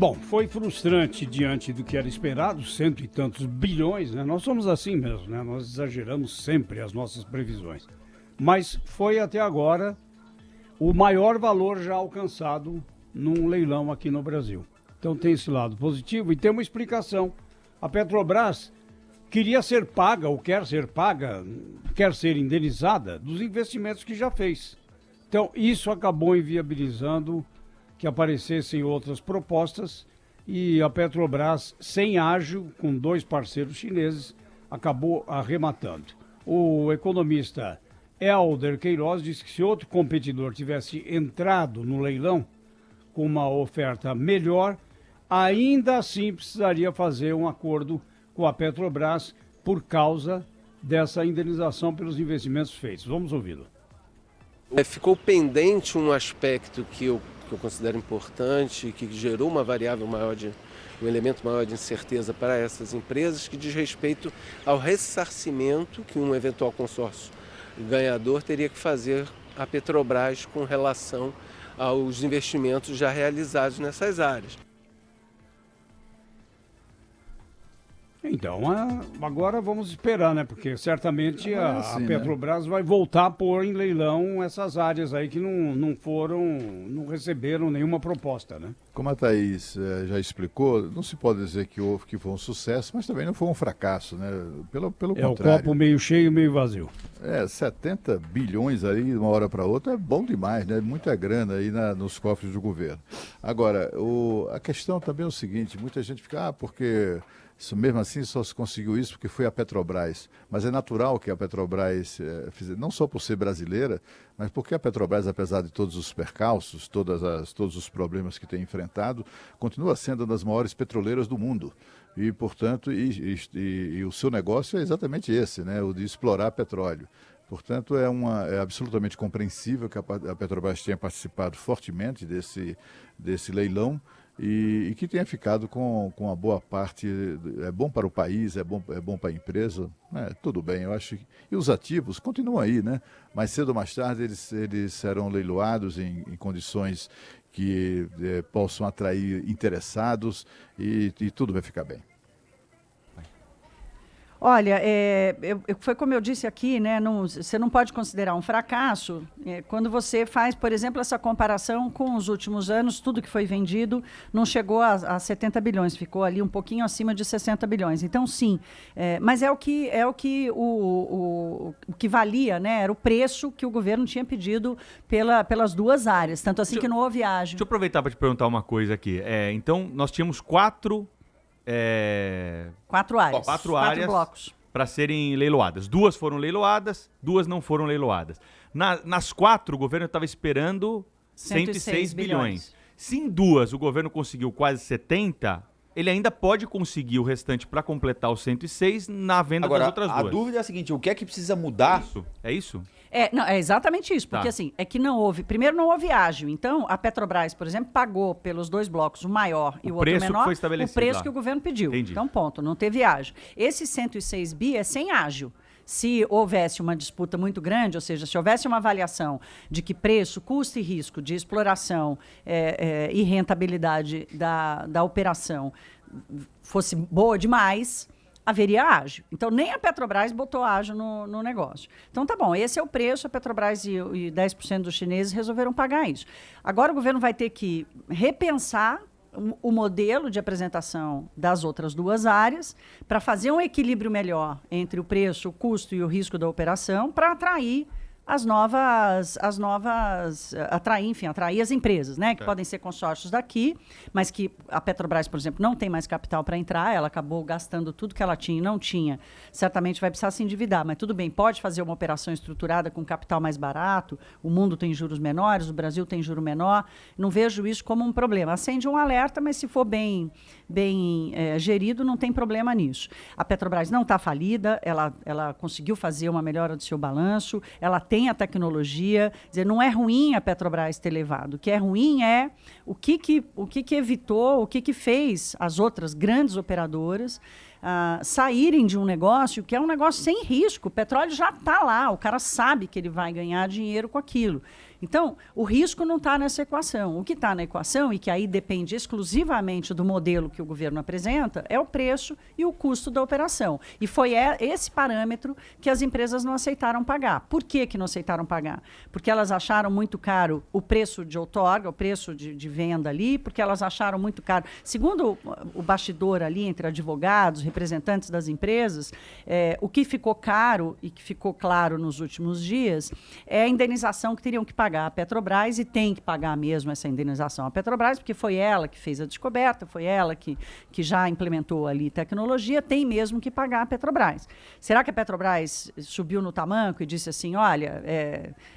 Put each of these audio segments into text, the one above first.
Bom, foi frustrante diante do que era esperado, cento e tantos bilhões, né? Nós somos assim mesmo, né? Nós exageramos sempre as nossas previsões. Mas foi até agora o maior valor já alcançado num leilão aqui no Brasil. Então tem esse lado positivo e tem uma explicação. A Petrobras queria ser paga, ou quer ser paga, quer ser indenizada dos investimentos que já fez. Então isso acabou inviabilizando que aparecessem outras propostas e a Petrobras, sem ágio, com 2 parceiros chineses, acabou arrematando. O economista Helder Queiroz disse que se outro competidor tivesse entrado no leilão com uma oferta melhor, ainda assim precisaria fazer um acordo com a Petrobras por causa dessa indenização pelos investimentos feitos. Vamos ouvi-lo. Ficou pendente um aspecto que eu considero importante, que gerou uma variável maior um elemento maior de incerteza para essas empresas, que diz respeito ao ressarcimento que um eventual consórcio ganhador teria que fazer à Petrobras com relação aos investimentos já realizados nessas áreas. Então, agora vamos esperar, né? Porque certamente a né? Petrobras vai voltar a pôr em leilão essas áreas aí que não receberam nenhuma proposta, né? Como a Thaís já explicou, não se pode dizer que foi um sucesso, mas também não foi um fracasso, né? Pelo É o contrário. copo meio cheio, meio vazio. 70 bilhões aí de uma hora para outra é bom demais, né? Muita grana aí nos cofres do governo. Agora, a questão também é o seguinte, muita gente fica, porque isso, mesmo assim só se conseguiu isso porque foi a Petrobras. Mas é natural que a Petrobras fizesse, não só por ser brasileira, mas porque a Petrobras, apesar de todos os percalços, todos os problemas que tem enfrentado, continua sendo uma das maiores petroleiras do mundo. E, portanto, o seu negócio é exatamente esse, né? O de explorar petróleo. Portanto, é absolutamente compreensível que a Petrobras tenha participado fortemente desse leilão e que tenha ficado com uma boa parte. É bom para o país, é bom para a empresa, tudo bem, eu acho. E os ativos continuam aí, né? Mais cedo ou mais tarde eles serão leiloados em condições que possam atrair interessados e tudo vai ficar bem. Olha, foi como eu disse aqui, né? Você não pode considerar um fracasso quando você faz, por exemplo, essa comparação com os últimos anos, tudo que foi vendido não chegou a 70 bilhões, ficou ali um pouquinho acima de 60 bilhões. Então, sim, mas o que valia, né? Era o preço que o governo tinha pedido pelas duas áreas, tanto assim que não houve ágio. Deixa eu aproveitar para te perguntar uma coisa aqui. Então, nós tínhamos quatro áreas. Quatro blocos para serem leiloadas. 2 foram leiloadas, 2 não foram leiloadas. Nas 4, o governo estava esperando 106 bilhões. Se em 2 o governo conseguiu quase 70, ele ainda pode conseguir o restante para completar os 106 na venda das outras 2. A dúvida é a seguinte, o que é que precisa mudar? É isso? É exatamente isso, porque assim, é que primeiro não houve ágio, então a Petrobras, por exemplo, pagou pelos 2 blocos, o maior e o outro menor, foi estabelecido o preço lá que o governo pediu. Entendi. Então, ponto, não teve ágio. Esse 106 bi é sem ágio. Se houvesse uma disputa muito grande, ou seja, se houvesse uma avaliação de que preço, custo e risco de exploração e rentabilidade da operação fosse boa demais, haveria ágio. Então, nem a Petrobras botou ágio no negócio. Então, tá bom, esse é o preço, a Petrobras e 10% dos chineses resolveram pagar isso. Agora o governo vai ter que repensar o modelo de apresentação das outras 2 áreas para fazer um equilíbrio melhor entre o preço, o custo e o risco da operação para atrair atrair as empresas, né? Que podem ser consórcios daqui, mas que a Petrobras, por exemplo, não tem mais capital para entrar, ela acabou gastando tudo que ela tinha e não tinha. Certamente vai precisar se endividar, mas tudo bem, pode fazer uma operação estruturada com capital mais barato, o mundo tem juros menores, o Brasil tem juro menor, não vejo isso como um problema. Acende um alerta, mas se for bem gerido, não tem problema nisso. A Petrobras não está falida, ela conseguiu fazer uma melhora do seu balanço, ela tem a tecnologia, quer dizer, não é ruim a Petrobras ter levado. O que é ruim é o que evitou, o que fez as outras grandes operadoras saírem de um negócio que é um negócio sem risco. O petróleo já está lá, o cara sabe que ele vai ganhar dinheiro com aquilo. Então, o risco não está nessa equação. O que está na equação, e que aí depende exclusivamente do modelo que o governo apresenta, é o preço e o custo da operação. E foi esse parâmetro que as empresas não aceitaram pagar. Por que não aceitaram pagar? Porque elas acharam muito caro o preço de outorga, o preço de venda ali, porque elas acharam muito caro. Segundo o bastidor ali, entre advogados, representantes das empresas, o que ficou caro e que ficou claro nos últimos dias é a indenização que teriam que pagar a Petrobras, e tem que pagar mesmo essa indenização à Petrobras, porque foi ela que fez a descoberta, foi ela que já implementou ali tecnologia, tem mesmo que pagar a Petrobras. Será que a Petrobras subiu no tamanco e disse assim, olha,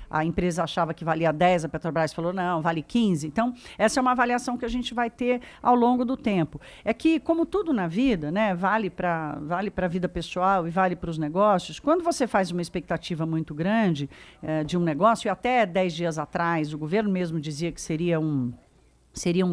a empresa achava que valia 10, a Petrobras falou, não, vale 15. Então, essa é uma avaliação que a gente vai ter ao longo do tempo. É que, como tudo na vida, né, vale para a vida pessoal e vale para os negócios, quando você faz uma expectativa muito grande de um negócio, e até 10 dias atrás o governo mesmo dizia que seria um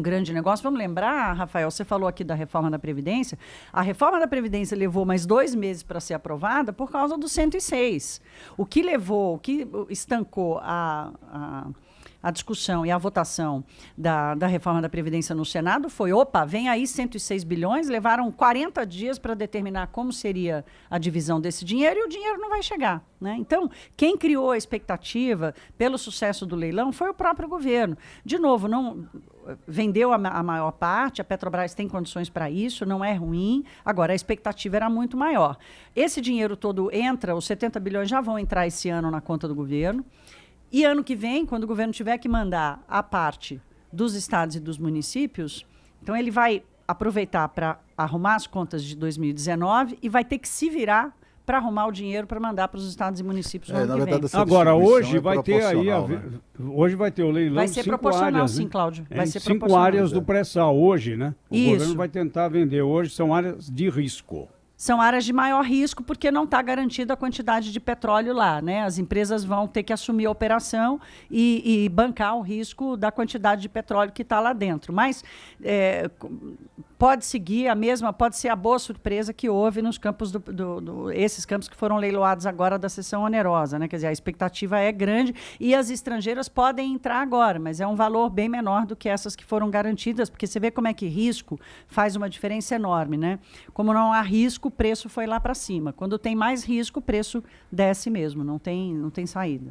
grande negócio. Vamos lembrar, Rafael, você falou aqui da reforma da Previdência. A reforma da Previdência levou mais 2 meses para ser aprovada por causa do 106. O que estancou a discussão e a votação da reforma da Previdência no Senado foi, vem aí 106 bilhões, levaram 40 dias para determinar como seria a divisão desse dinheiro e o dinheiro não vai chegar, né? Então, quem criou a expectativa pelo sucesso do leilão foi o próprio governo. De novo, não vendeu a maior parte, a Petrobras tem condições para isso, não é ruim, agora a expectativa era muito maior. Esse dinheiro todo entra, os 70 bilhões já vão entrar esse ano na conta do governo. E ano que vem, quando o governo tiver que mandar a parte dos estados e dos municípios, então ele vai aproveitar para arrumar as contas de 2019 e vai ter que se virar para arrumar o dinheiro para mandar para os estados e municípios no ano que vem. Agora, hoje vai ter aí, hoje vai ter o leilão. Vai ser proporcional, sim, Cláudio. Vai ser 5 áreas do pré-sal hoje, né? O Isso. governo vai tentar vender hoje, são áreas de risco. São áreas de maior risco porque não está garantida a quantidade de petróleo lá, né? As empresas vão ter que assumir a operação e bancar o risco da quantidade de petróleo que está lá dentro. Mas pode seguir pode ser a boa surpresa que houve nos campos esses campos que foram leiloados agora da seção onerosa, né? Quer dizer, a expectativa é grande e as estrangeiras podem entrar agora, mas é um valor bem menor do que essas que foram garantidas, porque você vê como é que risco faz uma diferença enorme, né? Como não há risco, o preço foi lá para cima. Quando tem mais risco, o preço desce mesmo, não tem saída.